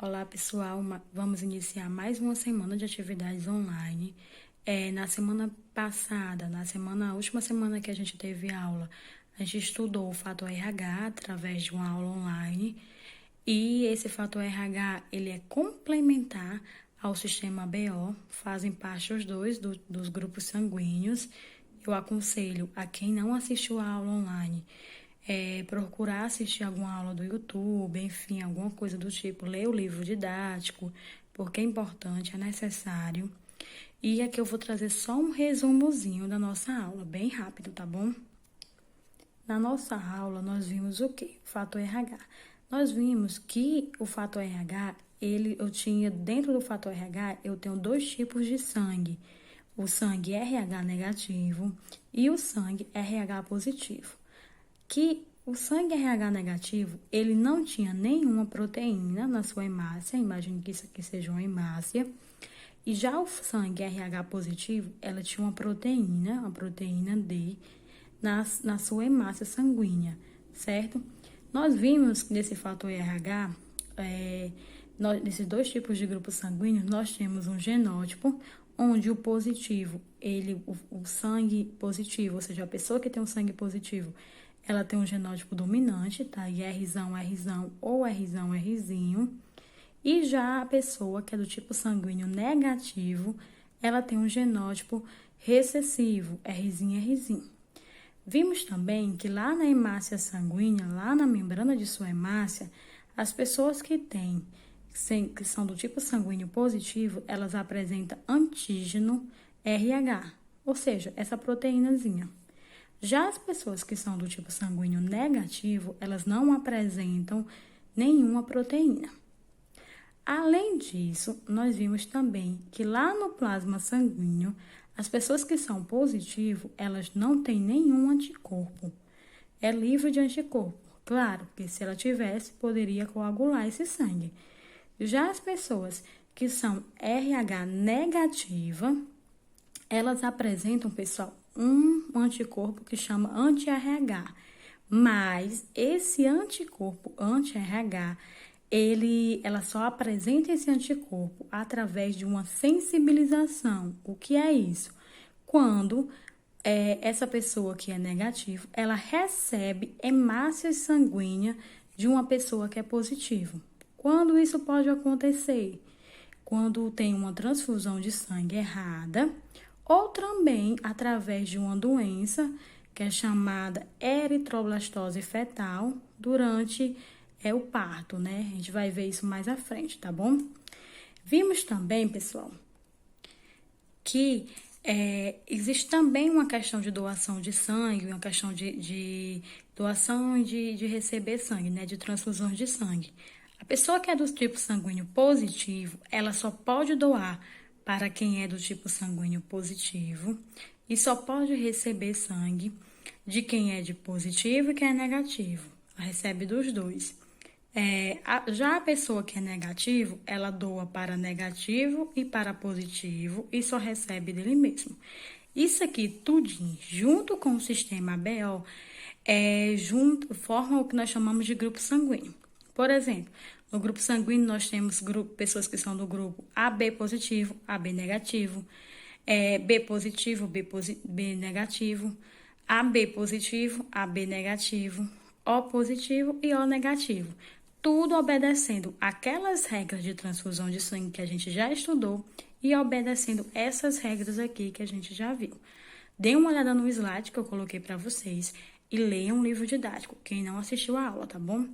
Olá, pessoal. Vamos iniciar mais uma semana de atividades online. Na semana passada, última semana que a gente teve aula, a gente estudou o fator RH através de uma aula online. E esse fator RH, ele é complementar ao sistema BO, fazem parte os dois dos grupos sanguíneos. Eu aconselho a quem não assistiu a aula online, procurar assistir alguma aula do YouTube, enfim, alguma coisa do tipo, ler o livro didático, porque é importante, é necessário. E aqui eu vou trazer só um resumozinho da nossa aula, bem rápido, tá bom? Na nossa aula, nós vimos o quê? Fator RH. Nós vimos que o fator RH, dentro do fator RH, eu tenho dois tipos de sangue. O sangue RH negativo e o sangue RH positivo. Que o sangue RH negativo, ele não tinha nenhuma proteína na sua hemácia, imagine que isso aqui seja uma hemácia, e já o sangue RH positivo, ela tinha uma proteína D, na sua hemácia sanguínea, certo? Nós vimos que nesse fator RH, nesses dois tipos de grupos sanguíneos, nós temos um genótipo, onde o positivo, o sangue positivo, ou seja, a pessoa que tem um sangue positivo, ela tem um genótipo dominante, tá? E Rzão ou Rzinho. E já a pessoa que é do tipo sanguíneo negativo, ela tem um genótipo recessivo, Rzinho. Vimos também que lá na hemácia sanguínea, lá na membrana de sua hemácia, as pessoas que são do tipo sanguíneo positivo, elas apresentam antígeno RH, ou seja, essa proteínazinha. Já as pessoas que são do tipo sanguíneo negativo, elas não apresentam nenhuma proteína. Além disso, nós vimos também que lá no plasma sanguíneo, as pessoas que são positivo, elas não têm nenhum anticorpo. É livre de anticorpo. Claro que se ela tivesse, poderia coagular esse sangue. Já as pessoas que são RH negativa, elas apresentam, pessoal, um anticorpo que chama anti-RH. Mas esse anticorpo anti-RH, ela só apresenta esse anticorpo através de uma sensibilização. O que é isso? Quando essa pessoa que é negativa, ela recebe hemácia sanguínea de uma pessoa que é positiva. Quando isso pode acontecer? Quando tem uma transfusão de sangue errada, ou também através de uma doença que é chamada eritroblastose fetal durante o parto, né? A gente vai ver isso mais à frente, tá bom? Vimos também, pessoal, que existe também uma questão de doação de sangue, uma questão de doação e de receber sangue, né? De transfusões de sangue. A pessoa que é do tipo sanguíneo positivo, ela só pode doar para quem é do tipo sanguíneo positivo e só pode receber sangue de quem é de positivo e quem é negativo. Ela recebe dos dois. Já a pessoa que é negativo, ela doa para negativo e para positivo e só recebe dele mesmo. Isso aqui, tudinho, junto com o sistema BO, forma o que nós chamamos de grupo sanguíneo. Por exemplo, no grupo sanguíneo nós temos pessoas que são do grupo AB positivo, AB negativo, B positivo, B negativo, AB positivo, AB negativo, O positivo e O negativo. Tudo obedecendo aquelas regras de transfusão de sangue que a gente já estudou e obedecendo essas regras aqui que a gente já viu. Dê uma olhada no slide que eu coloquei para vocês e leiam um livro didático, quem não assistiu a aula, tá bom?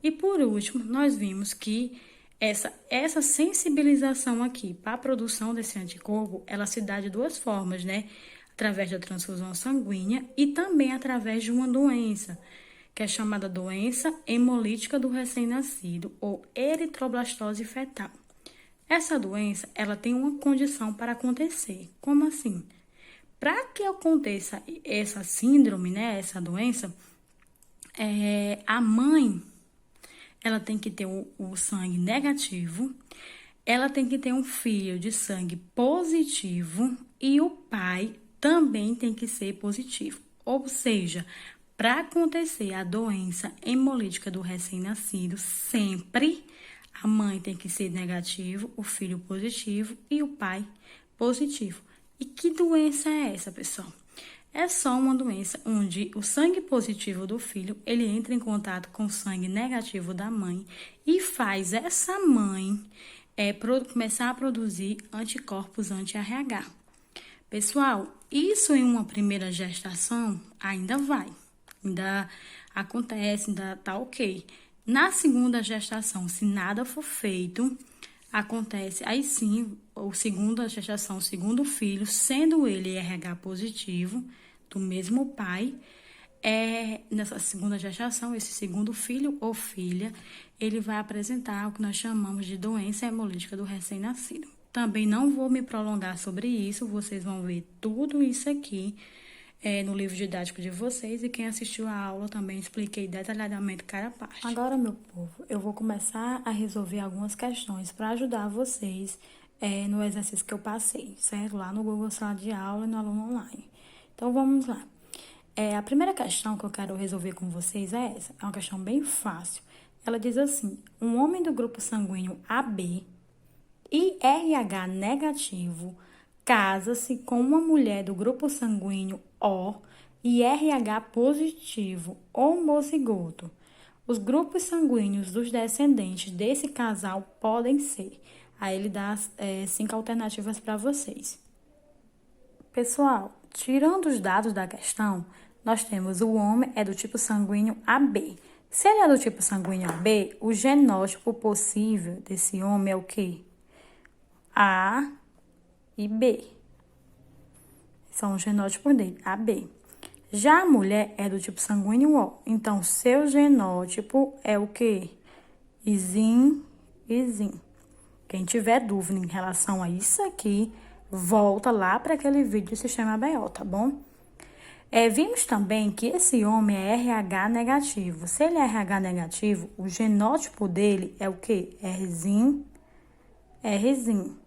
E por último, nós vimos que essa sensibilização aqui para a produção desse anticorpo, ela se dá de duas formas, né? Através da transfusão sanguínea e também através de uma doença, que é chamada doença hemolítica do recém-nascido, ou eritroblastose fetal. Essa doença, ela tem uma condição para acontecer. Como assim? Para que aconteça essa síndrome, né, essa doença, a mãe, ela tem que ter o sangue negativo, ela tem que ter um filho de sangue positivo e o pai também tem que ser positivo. Ou seja, para acontecer a doença hemolítica do recém-nascido, sempre A mãe tem que ser negativo, o filho positivo e o pai positivo. E que doença é essa, pessoal? É só uma doença onde o sangue positivo do filho, ele entra em contato com o sangue negativo da mãe e faz essa mãe começar a produzir anticorpos anti-RH. Pessoal, isso em uma primeira gestação ainda ainda acontece, ainda tá ok. Na segunda gestação, se nada for feito, acontece, aí sim, o segunda gestação, o segundo filho, sendo ele RH positivo, do mesmo pai, nessa segunda gestação, esse segundo filho ou filha, ele vai apresentar o que nós chamamos de doença hemolítica do recém-nascido. Também não vou me prolongar sobre isso, vocês vão ver tudo isso aqui no livro didático de vocês, e quem assistiu a aula também expliquei detalhadamente cada parte. Agora, meu povo, eu vou começar a resolver algumas questões para ajudar vocês no exercício que eu passei, certo? Lá no Google Sala de Aula e no Aluno Online. Então, vamos lá. A primeira questão que eu quero resolver com vocês é essa. É uma questão bem fácil. Ela diz assim: um homem do grupo sanguíneo AB e RH negativo casa-se com uma mulher do grupo sanguíneo O e RH positivo, homozigoto. Os grupos sanguíneos dos descendentes desse casal podem ser. Aí ele dá 5 alternativas para vocês. Pessoal, tirando os dados da questão, nós temos o homem é do tipo sanguíneo AB. Se ele é do tipo sanguíneo AB, o genótipo possível desse homem é o quê? A e B. São os genótipos dele, AB. Já a mulher é do tipo sanguíneo O. Então, seu genótipo é o quê? Isim, Isim. Quem tiver dúvida em relação a isso aqui, volta lá para aquele vídeo do sistema BO, tá bom? Vimos também que esse homem é RH negativo. Se ele é RH negativo, o genótipo dele é o quê? Rzinho, Rzinho.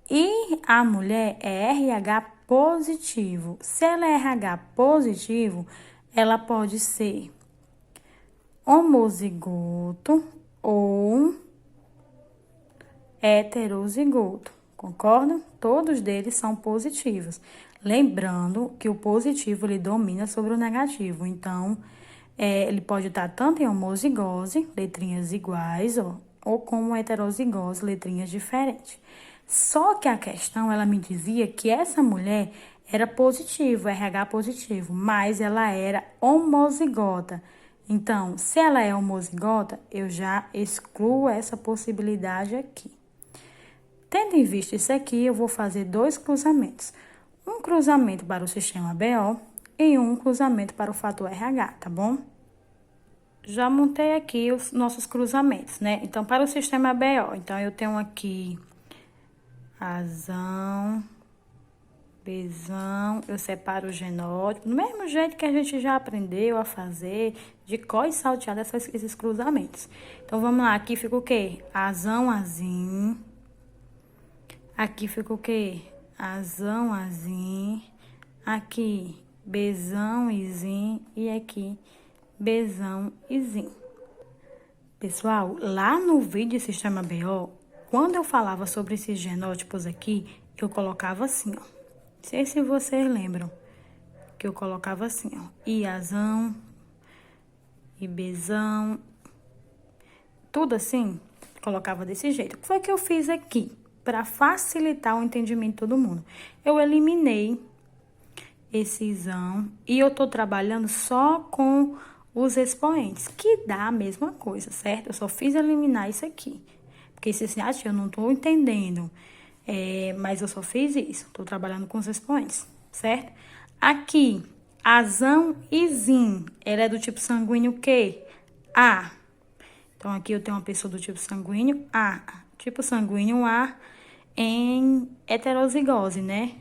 E a mulher é RH positivo. Se ela é RH positivo, ela pode ser homozigoto ou heterozigoto. Concordam? Todos deles são positivos. Lembrando que o positivo ele domina sobre o negativo. Então, ele pode estar tanto em homozigose, letrinhas iguais, ou como heterozigose, letrinhas diferentes. Só que a questão, ela me dizia que essa mulher era positiva, RH positivo, mas ela era homozigota. Então, se ela é homozigota, eu já excluo essa possibilidade aqui. Tendo em vista isso aqui, eu vou fazer 2 cruzamentos. Um cruzamento para o sistema BO e um cruzamento para o fator RH, tá bom? Já montei aqui os nossos cruzamentos, né? Então, para o sistema BO, então eu tenho aqui Azão, Bzão, eu separo o genótipo, do mesmo jeito que a gente já aprendeu a fazer, de cor e salteado esses cruzamentos. Então, vamos lá, aqui fica o quê? Azão, Azim. Aqui fica o quê? Azão, Azim. Aqui, Bzão, Izim. E aqui, Bzão, Izim. Pessoal, lá no vídeo Sistema BO, quando eu falava sobre esses genótipos aqui, eu colocava assim, ó. Não sei se vocês lembram que eu colocava assim, ó. Iazão, Ibzão, tudo assim, colocava desse jeito. O que foi que eu fiz aqui? Para facilitar o entendimento de todo mundo. Eu eliminei esse isão e eu tô trabalhando só com os expoentes, que dá a mesma coisa, certo? Eu só fiz eliminar isso aqui. Porque se você acha, eu não tô entendendo, mas eu só fiz isso. Tô trabalhando com os expoentes, certo? Aqui, azão e zim, ela é do tipo sanguíneo o quê? A. Então, aqui eu tenho uma pessoa do tipo sanguíneo A. Tipo sanguíneo A em heterozigose, né?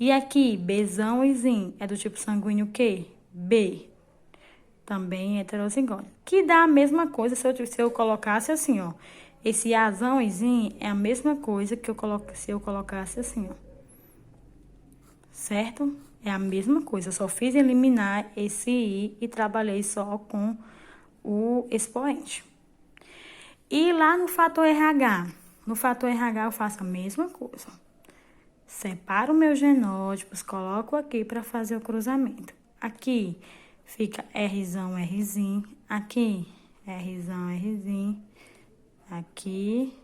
E aqui, Bzão e Zim, é do tipo sanguíneo o quê? B. Também heterozigose. Que dá a mesma coisa se eu colocasse assim, ó. Esse Azão e Zim é a mesma coisa que se eu colocasse assim, ó. Certo? É a mesma coisa. Eu só fiz eliminar esse I e trabalhei só com o expoente. E lá no fator RH? No fator RH eu faço a mesma coisa. Separo meus genótipos, coloco aqui para fazer o cruzamento. Aqui fica Rzão, Rzinho. Aqui, Rzão, Rzinho. Aqui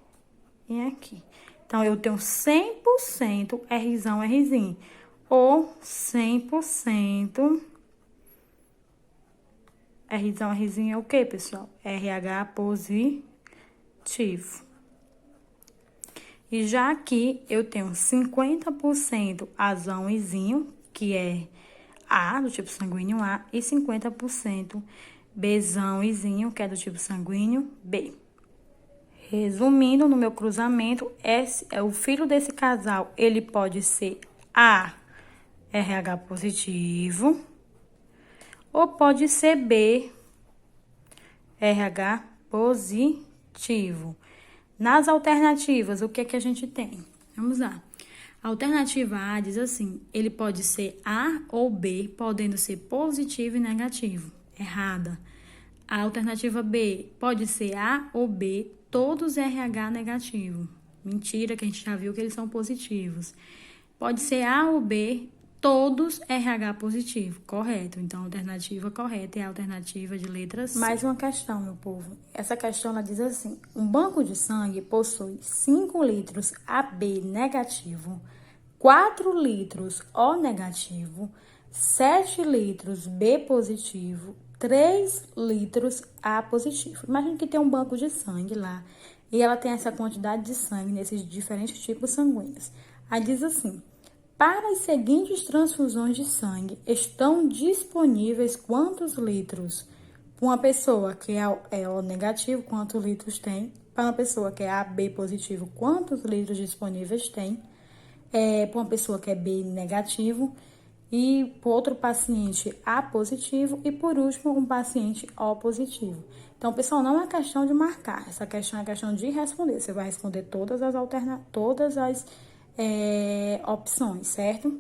e aqui. Então, eu tenho 100% Rzão, Rzinho. Ou 100% Rzão, Rzinho é o quê, pessoal? RH positivo. E já aqui eu tenho 50% Azão e Zinho, que é A, do tipo sanguíneo A, e 50% Bzão e Zinho, que é do tipo sanguíneo B. Resumindo, no meu cruzamento, o filho desse casal, ele pode ser A, RH positivo, ou pode ser B, RH positivo. Nas alternativas, o que é que a gente tem? Vamos lá. A alternativa A diz assim, ele pode ser A ou B, podendo ser positivo e negativo. Errada. A alternativa B pode ser A ou B, todos RH negativo. Mentira, que a gente já viu que eles são positivos. Pode ser A ou B, todos RH positivo. Correto. Então, a alternativa correta é a alternativa de letra C. Mais uma questão, meu povo. Essa questão, ela diz assim, um banco de sangue possui 5 litros AB negativo, 4 litros O negativo, 7 litros B positivo, 3 litros A positivo. Imagina que tem um banco de sangue lá e ela tem essa quantidade de sangue nesses diferentes tipos sanguíneos. Aí diz assim, para as seguintes transfusões de sangue, estão disponíveis quantos litros? Para uma pessoa que é O negativo, quantos litros tem? Para uma pessoa que é AB positivo, quantos litros disponíveis tem? Para uma pessoa que é B negativo. E para outro paciente A positivo. E por último, um paciente O positivo. Então, pessoal, não é questão de marcar. Essa questão é questão de responder. Você vai responder todas as opções, certo?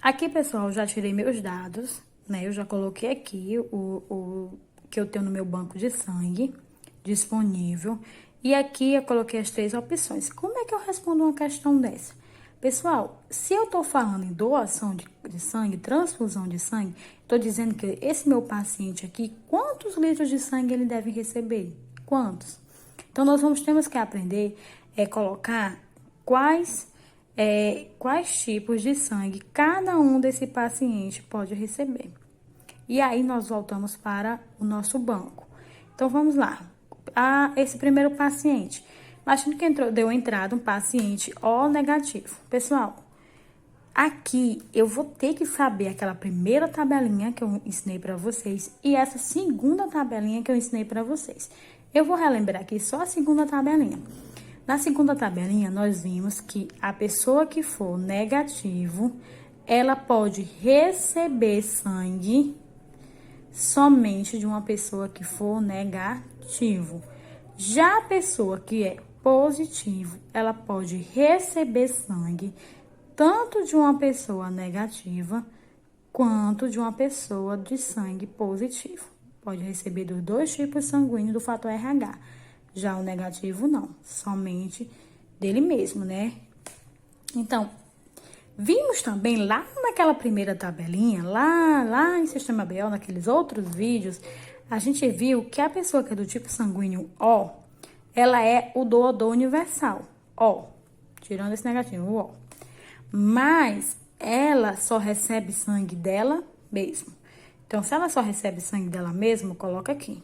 Aqui, pessoal, eu já tirei meus dados, né? Eu já coloquei aqui o que eu tenho no meu banco de sangue disponível. E aqui eu coloquei as 3 opções. Como é que eu respondo uma questão dessa? Pessoal, se eu tô falando em doação de sangue, transfusão de sangue, tô dizendo que esse meu paciente aqui, quantos litros de sangue ele deve receber? Quantos? Então, nós temos que aprender colocar quais tipos de sangue cada um desse paciente pode receber. E aí, nós voltamos para o nosso banco. Então, vamos lá. Esse primeiro paciente. Imagina que deu entrada um paciente O negativo. Pessoal, aqui eu vou ter que saber aquela primeira tabelinha que eu ensinei para vocês e essa segunda tabelinha que eu ensinei para vocês. Eu vou relembrar aqui só a segunda tabelinha. Na segunda tabelinha, nós vimos que a pessoa que for negativo, ela pode receber sangue somente de uma pessoa que for negativo. Já a pessoa que é positivo, ela pode receber sangue tanto de uma pessoa negativa quanto de uma pessoa de sangue positivo. Pode receber dos 2 tipos sanguíneos do fator RH. Já o negativo, não. Somente dele mesmo, né? Então, vimos também lá naquela primeira tabelinha, lá em Sistema BO, naqueles outros vídeos, a gente viu que a pessoa que é do tipo sanguíneo O, ela é o doador universal. O, tirando esse negativo, o O. Mas ela só recebe sangue dela mesmo. Então, se ela só recebe sangue dela mesma, coloca aqui.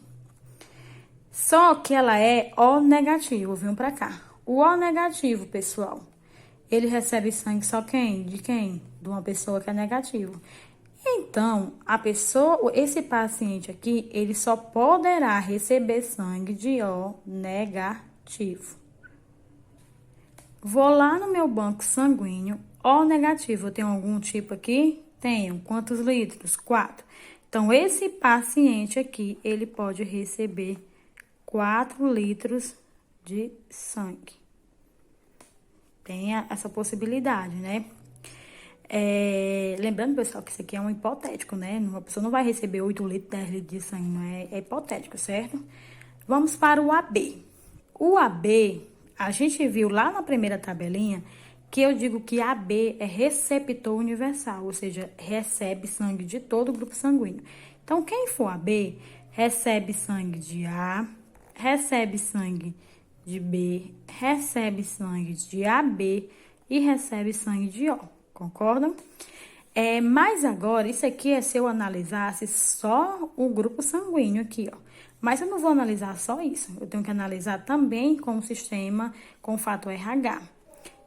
Só que ela é O negativo, vem pra cá. O O negativo, pessoal, ele recebe sangue só quem? De quem? De uma pessoa que é negativo. Então, esse paciente aqui, ele só poderá receber sangue de O negativo. Vou lá no meu banco sanguíneo, O negativo, eu tenho algum tipo aqui? Tenho. Quantos litros? 4. Então, esse paciente aqui, ele pode receber 4 litros de sangue. Tem essa possibilidade, né? Lembrando, pessoal, que isso aqui é um hipotético, né? Uma pessoa não vai receber 8 litros, 10 litros de sangue, não é hipotético, certo? Vamos para o AB. O AB, a gente viu lá na primeira tabelinha que eu digo que AB é receptor universal, ou seja, recebe sangue de todo o grupo sanguíneo. Então, quem for AB, recebe sangue de A, recebe sangue de B, recebe sangue de AB e recebe sangue de O, concordam? Mas agora, isso aqui é se eu analisasse só o grupo sanguíneo aqui, ó. Mas eu não vou analisar só isso, eu tenho que analisar também com o sistema, com o fator RH.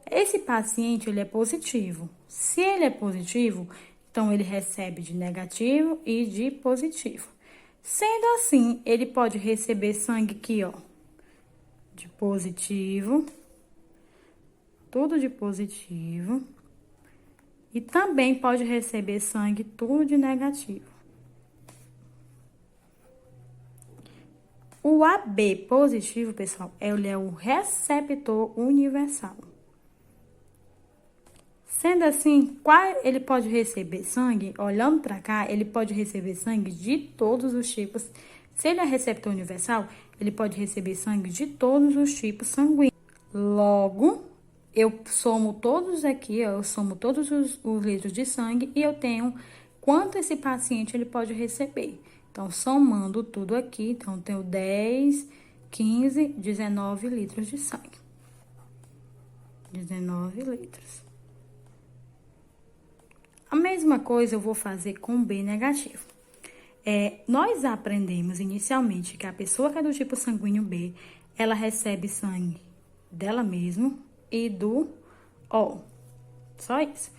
Esse paciente, ele é positivo. Se ele é positivo, então ele recebe de negativo e de positivo. Sendo assim, ele pode receber sangue aqui, ó, de positivo, tudo de positivo. E também pode receber sangue tudo de negativo. O AB positivo, pessoal, ele é o receptor universal. Sendo assim, ele pode receber sangue, olhando para cá, ele pode receber sangue de todos os tipos. Se ele é receptor universal, ele pode receber sangue de todos os tipos sanguíneos. Logo, eu somo todos aqui, eu somo todos os litros de sangue e eu tenho quanto esse paciente ele pode receber. Então, somando tudo aqui, então eu tenho 10, 15, 19 litros de sangue. 19 litros. A mesma coisa eu vou fazer com B negativo. Nós aprendemos inicialmente que a pessoa que é do tipo sanguíneo B, ela recebe sangue dela mesma e do O. Só isso.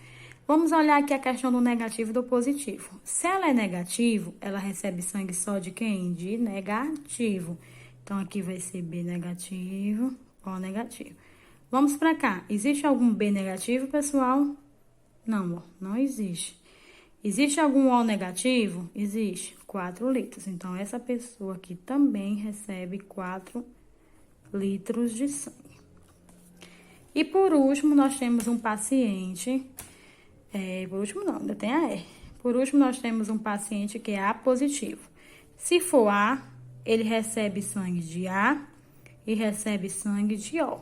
Vamos olhar aqui a questão do negativo e do positivo. Se ela é negativo, ela recebe sangue só de quem? De negativo. Então, aqui vai ser B negativo, O negativo. Vamos para cá. Existe algum B negativo, pessoal? Não, ó, não existe. Existe algum O negativo? Existe. 4 litros. Então, essa pessoa aqui também recebe 4 litros de sangue. E por último, nós temos um paciente. Por último, não, ainda tem a E. Por último, nós temos um paciente que é A positivo. Se for A, ele recebe sangue de A e recebe sangue de O.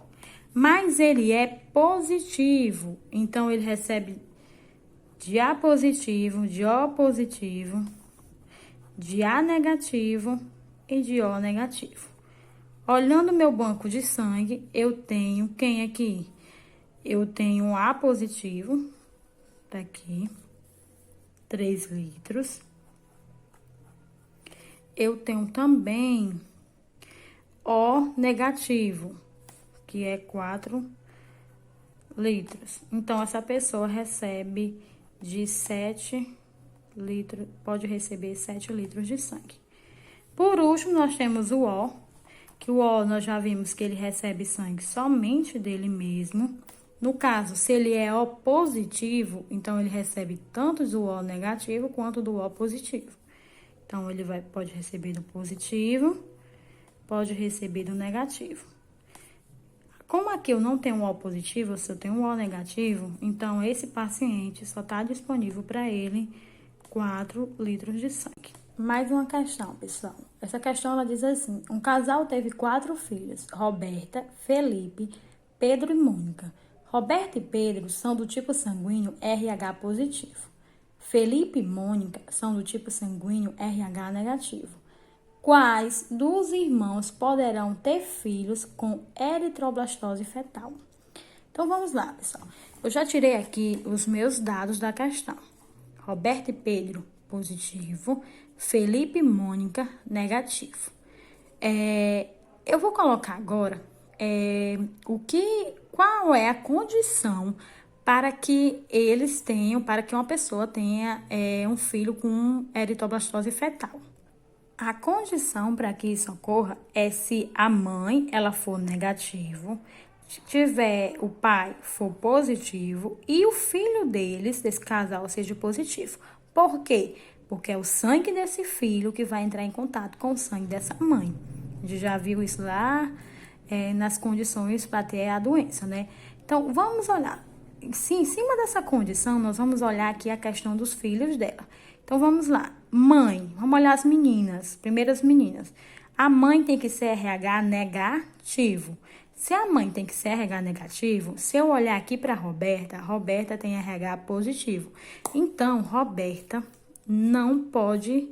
Mas ele é positivo, então ele recebe de A positivo, de O positivo, de A negativo e de O negativo. Olhando meu banco de sangue, eu tenho quem aqui? Eu tenho A positivo, tá aqui, 3 litros. Eu tenho também O negativo, que é 4 litros. Então, essa pessoa recebe de 7 litros, pode receber 7 litros de sangue. Por último, nós temos o O, que o O nós já vimos que ele recebe sangue somente dele mesmo. No caso, se ele é O positivo, então ele recebe tanto do O negativo quanto do O positivo. Então, ele pode receber do positivo, pode receber do negativo. Como aqui eu não tenho um O positivo, se eu tenho um O negativo, então esse paciente só está disponível para ele 4 litros de sangue. Mais uma questão, pessoal. Essa questão, ela diz assim: um casal teve 4 filhos, Roberta, Felipe, Pedro e Mônica. Roberta e Pedro são do tipo sanguíneo RH positivo. Felipe e Mônica são do tipo sanguíneo RH negativo. Quais dos irmãos poderão ter filhos com eritroblastose fetal? Então, vamos lá, pessoal. Eu já tirei aqui os meus dados da questão. Roberto e Pedro, positivo. Felipe e Mônica, negativo. Eu vou colocar agora qual é a condição para que eles tenham, para que uma pessoa tenha um filho com eritroblastose fetal. A condição para que isso ocorra é se a mãe, ela for negativo, o pai for positivo e o filho deles, desse casal, seja positivo. Por quê? Porque é o sangue desse filho que vai entrar em contato com o sangue dessa mãe. A gente já viu isso lá nas condições para ter a doença, né? Então, vamos olhar. Sim, em cima dessa condição, nós vamos olhar aqui a questão dos filhos dela. Então, vamos lá. Mãe, vamos olhar as meninas, primeiras meninas. A mãe tem que ser RH negativo. Se a mãe tem que ser RH negativo, se eu olhar aqui para Roberta tem RH positivo. Então, Roberta não pode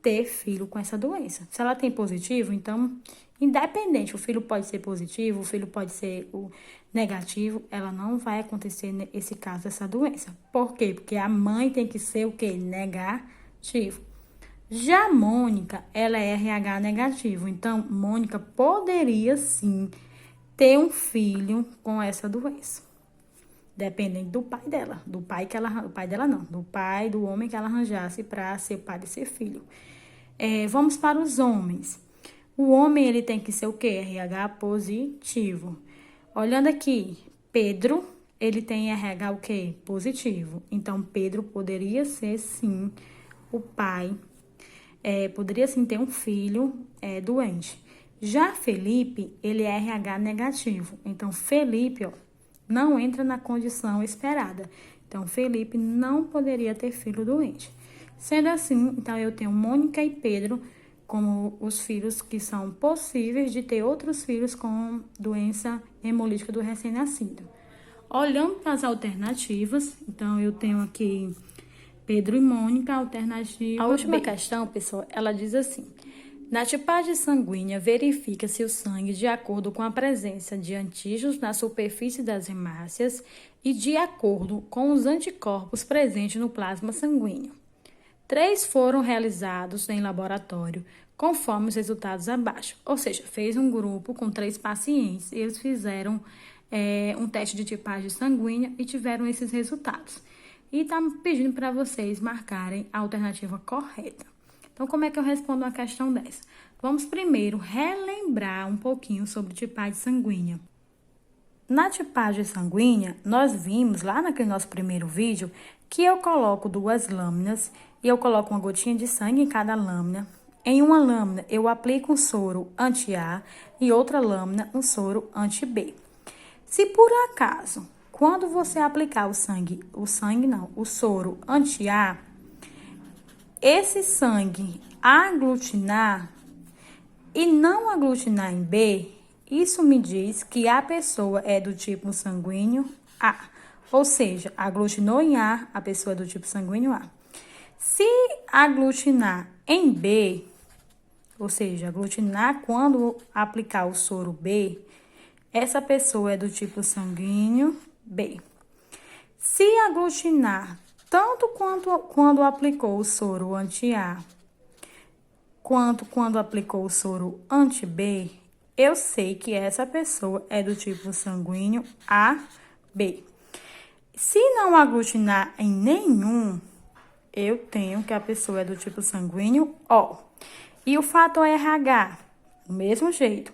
ter filho com essa doença. Se ela tem positivo, então, independente, o filho pode ser positivo, o filho pode ser o negativo, ela não vai acontecer nesse caso essa doença. Por quê? Porque a mãe tem que ser o quê? Negativo. Já a Mônica, ela é RH negativo. Então, Mônica poderia sim ter um filho com essa doença. Dependendo do pai dela. Do pai que ela. O pai dela não. Do pai, do homem que ela arranjasse para ser pai e ser filho. Vamos para os homens. O homem, ele tem que ser o quê? RH positivo. Olhando aqui, Pedro, ele tem RH o quê? Positivo. Então, Pedro poderia ser, sim, o pai. Poderia, sim, ter um filho doente. Já Felipe, ele é RH negativo. Então, Felipe, ó, não entra na condição esperada. Então, Felipe não poderia ter filho doente. Sendo assim, então, eu tenho Mônica e Pedro como os filhos que são possíveis de ter outros filhos com doença hemolítica do recém-nascido. Olhando para as alternativas, então, eu tenho aqui Pedro e Mônica, alternativa. A última questão, pessoal, ela diz assim: na tipagem sanguínea, verifica-se o sangue de acordo com a presença de antígenos na superfície das hemácias e de acordo com os anticorpos presentes no plasma sanguíneo. 3 foram realizados em laboratório, conforme os resultados abaixo. Ou seja, fez um grupo com 3 pacientes e eles fizeram um teste de tipagem sanguínea e tiveram esses resultados. E está pedindo para vocês marcarem a alternativa correta. Então, como é que eu respondo uma questão dessa? Vamos primeiro relembrar um pouquinho sobre tipagem sanguínea. Na tipagem sanguínea, nós vimos lá naquele nosso primeiro vídeo que eu coloco 2 lâminas e eu coloco uma gotinha de sangue em cada lâmina. Em uma lâmina, eu aplico um soro anti-A e outra lâmina um soro anti-B. Se por acaso, quando você aplicar o soro anti-A, esse sangue aglutinar e não aglutinar em B, isso me diz que a pessoa é do tipo sanguíneo A. Ou seja, aglutinou em A, a pessoa é do tipo sanguíneo A. Se aglutinar em B, ou seja, aglutinar quando aplicar o soro B, essa pessoa é do tipo sanguíneo B. Se aglutinar tanto quando aplicou o soro anti-A, quanto quando aplicou o soro anti-B, eu sei que essa pessoa é do tipo sanguíneo AB. Se não aglutinar em nenhum, eu tenho que a pessoa é do tipo sanguíneo O. E o fator RH, do mesmo jeito.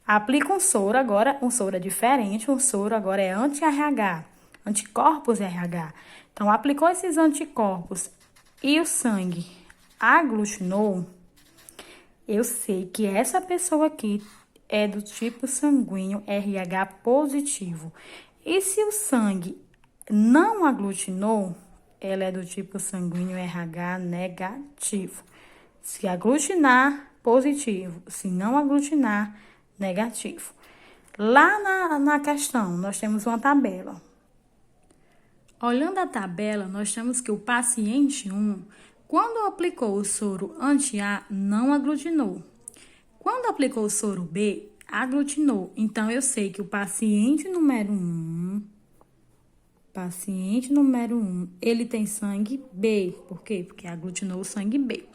Aplica um soro agora, um soro é diferente, um soro agora é anti-RH, anticorpos RH. Então, aplicou esses anticorpos e o sangue aglutinou, eu sei que essa pessoa aqui é do tipo sanguíneo RH positivo. E se o sangue não aglutinou, ela é do tipo sanguíneo RH negativo. Se aglutinar, positivo. Se não aglutinar, negativo. Lá na questão, nós temos uma tabela. Olhando a tabela, nós temos que o paciente 1, quando aplicou o soro anti-A, não aglutinou. Quando aplicou o soro B, aglutinou. Então, eu sei que o paciente número 1, ele tem sangue B. Por quê? Porque aglutinou o sangue B.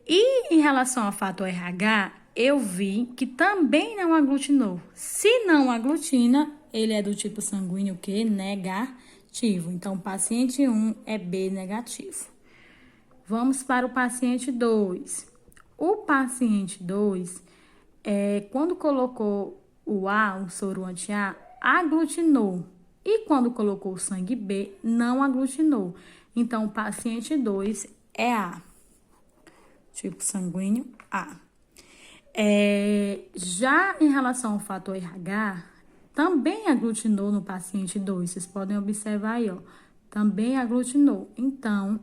E em relação ao fator RH, eu vi que também não aglutinou. Se não aglutina, ele é do tipo sanguíneo que negativo. Então, o paciente 1 é B negativo. Vamos para o paciente 2. O paciente 2, quando colocou o A, o soro anti-A, aglutinou. E quando colocou o sangue B, não aglutinou. Então, o paciente 2 é A. Tipo sanguíneo A. Já em relação ao fator RH, também aglutinou no paciente 2. Vocês podem observar aí, ó. Também aglutinou. Então,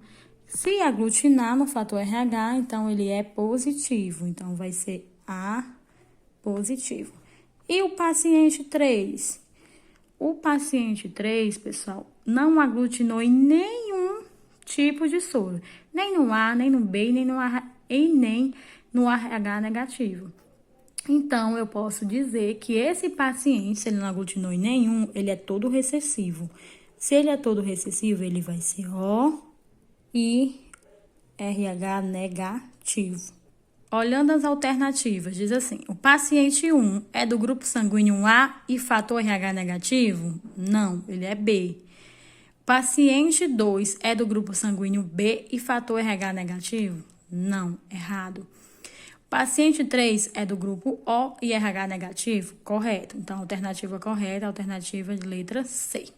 Se aglutinar no fator RH, então ele é positivo. Então, vai ser A positivo. E o paciente 3? O paciente 3, pessoal, não aglutinou em nenhum tipo de soro. Nem no A, nem no B, nem no RH negativo. Então, eu posso dizer que esse paciente, se ele não aglutinou em nenhum, ele é todo recessivo. Se ele é todo recessivo, ele vai ser O e RH negativo. Olhando as alternativas, diz assim, o paciente 1 é do grupo sanguíneo A e fator RH negativo? Não, ele é B. Paciente 2 é do grupo sanguíneo B e fator RH negativo? Não, errado. Paciente 3 é do grupo O e RH negativo? Correto. Então, alternativa correta, alternativa de letra C.